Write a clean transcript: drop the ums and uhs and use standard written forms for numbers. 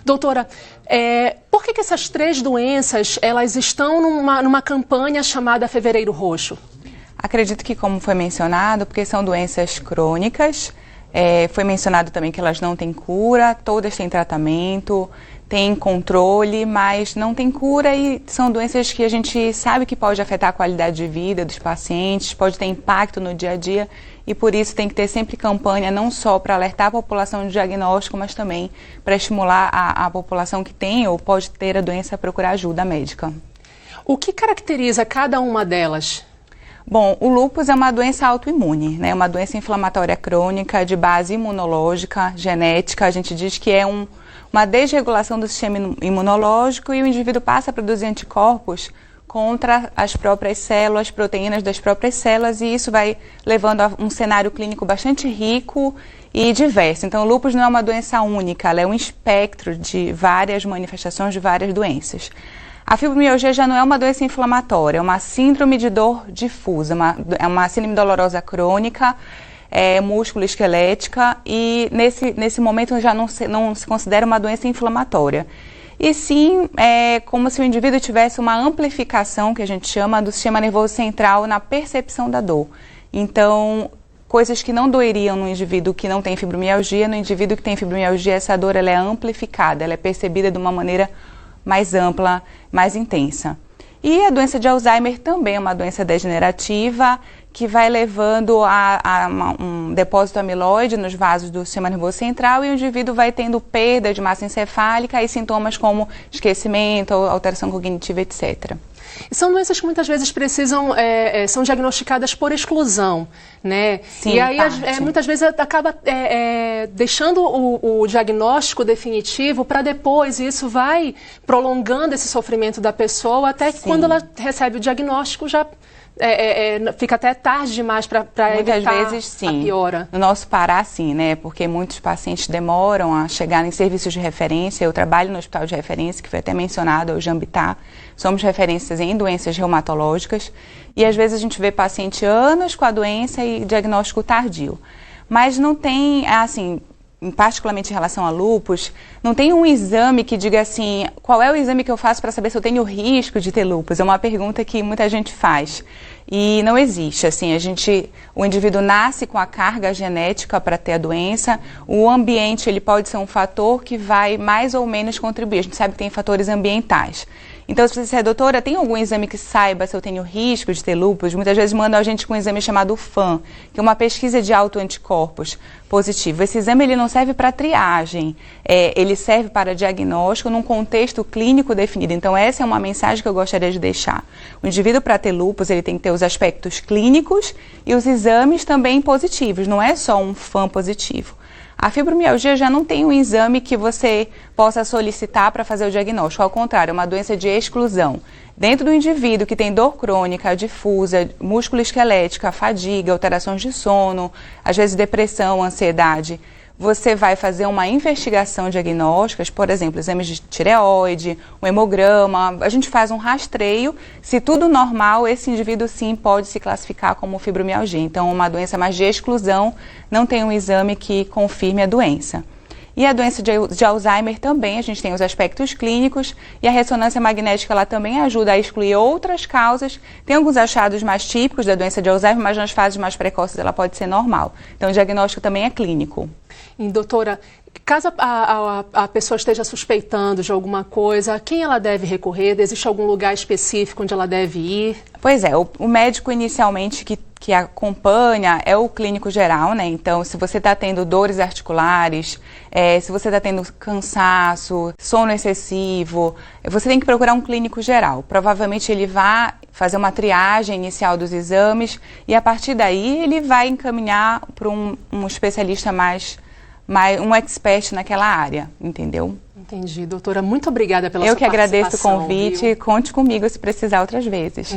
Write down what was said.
Doutora, por que essas 3 doenças elas estão numa campanha chamada Fevereiro Roxo? Acredito que, como foi mencionado, porque são doenças crônicas, foi mencionado também que elas não têm cura, todas têm tratamento, têm controle, mas não têm cura e são doenças que a gente sabe que pode afetar a qualidade de vida dos pacientes, pode ter impacto no dia a dia e por isso tem que ter sempre campanha não só para alertar a população do diagnóstico, mas também para estimular a população que tem ou pode ter a doença a procurar ajuda médica. O que caracteriza cada uma delas? Bom, o lúpus é uma doença autoimune, né? Uma doença inflamatória crônica de base imunológica, genética. A gente diz que é uma desregulação do sistema imunológico e o indivíduo passa a produzir anticorpos contra as próprias células, proteínas das próprias células, e isso vai levando a um cenário clínico bastante rico e diverso. Então, o lúpus não é uma doença única, ela é um espectro de várias manifestações de várias doenças. A fibromialgia já não é uma doença inflamatória, é uma síndrome de dor difusa, é uma síndrome dolorosa crônica, músculo-esquelética, e nesse momento já não se considera uma doença inflamatória. E sim, é como se o indivíduo tivesse uma amplificação, que a gente chama, do sistema nervoso central na percepção da dor. Então, coisas que não doeriam no indivíduo que não tem fibromialgia, no indivíduo que tem fibromialgia, essa dor ela é amplificada, ela é percebida de uma maneira mais ampla, mais intensa. E a doença de Alzheimer também é uma doença degenerativa que vai levando a um depósito amiloide nos vasos do sistema nervoso central e o indivíduo vai tendo perda de massa encefálica e sintomas como esquecimento, alteração cognitiva, etc. E são doenças que muitas vezes são diagnosticadas por exclusão, né? Sim, e aí muitas vezes acaba deixando o diagnóstico definitivo para depois, e isso vai prolongando esse sofrimento da pessoa até que quando ela recebe o diagnóstico já fica até tarde demais para evitar muitas vezes, sim. A piora. No nosso Pará, sim, né? Porque muitos pacientes demoram a chegar em serviços de referência. Eu trabalho no hospital de referência, que foi até mencionado, o Jambitá. Somos referências em doenças reumatológicas. E às vezes a gente vê paciente anos com a doença e diagnóstico tardio. Mas não tem, assim, particularmente em relação a lúpus, não tem um exame que diga assim, qual é o exame que eu faço para saber se eu tenho risco de ter lúpus? É uma pergunta que muita gente faz. E não existe, assim, o indivíduo nasce com a carga genética para ter a doença, o ambiente ele pode ser um fator que vai mais ou menos contribuir, a gente sabe que tem fatores ambientais. Então, se você disser, doutora, tem algum exame que saiba se eu tenho risco de ter lúpus? Muitas vezes mandam a gente com um exame chamado FAM, que é uma pesquisa de autoanticorpos positivo. Esse exame ele não serve para triagem, ele serve para diagnóstico num contexto clínico definido. Então, essa é uma mensagem que eu gostaria de deixar. O indivíduo, para ter lúpus, ele tem que ter os aspectos clínicos e os exames também positivos, não é só um FAM positivo. A fibromialgia já não tem um exame que você possa solicitar para fazer o diagnóstico, ao contrário, é uma doença de exclusão. Dentro do indivíduo que tem dor crônica, difusa, músculo-esquelética, fadiga, alterações de sono, às vezes depressão, ansiedade, você vai fazer uma investigação diagnóstica, por exemplo, exames de tireoide, um hemograma, a gente faz um rastreio, se tudo normal, esse indivíduo sim pode se classificar como fibromialgia. Então, uma doença mais de exclusão, não tem um exame que confirme a doença. E a doença de Alzheimer também, a gente tem os aspectos clínicos e a ressonância magnética ela também ajuda a excluir outras causas. Tem alguns achados mais típicos da doença de Alzheimer, mas nas fases mais precoces ela pode ser normal. Então o diagnóstico também é clínico. E, doutora, caso a pessoa esteja suspeitando de alguma coisa, a quem ela deve recorrer? Existe algum lugar específico onde ela deve ir? Pois é, o médico inicialmente que acompanha é o clínico geral, né? Então, se você está tendo dores articulares, se você está tendo cansaço, sono excessivo, você tem que procurar um clínico geral. Provavelmente ele vai fazer uma triagem inicial dos exames e a partir daí ele vai encaminhar para um especialista um expert naquela área, entendeu? Entendi, doutora. Muito obrigada pela sua participação. Eu que agradeço o convite. Viu? Conte comigo se precisar outras vezes.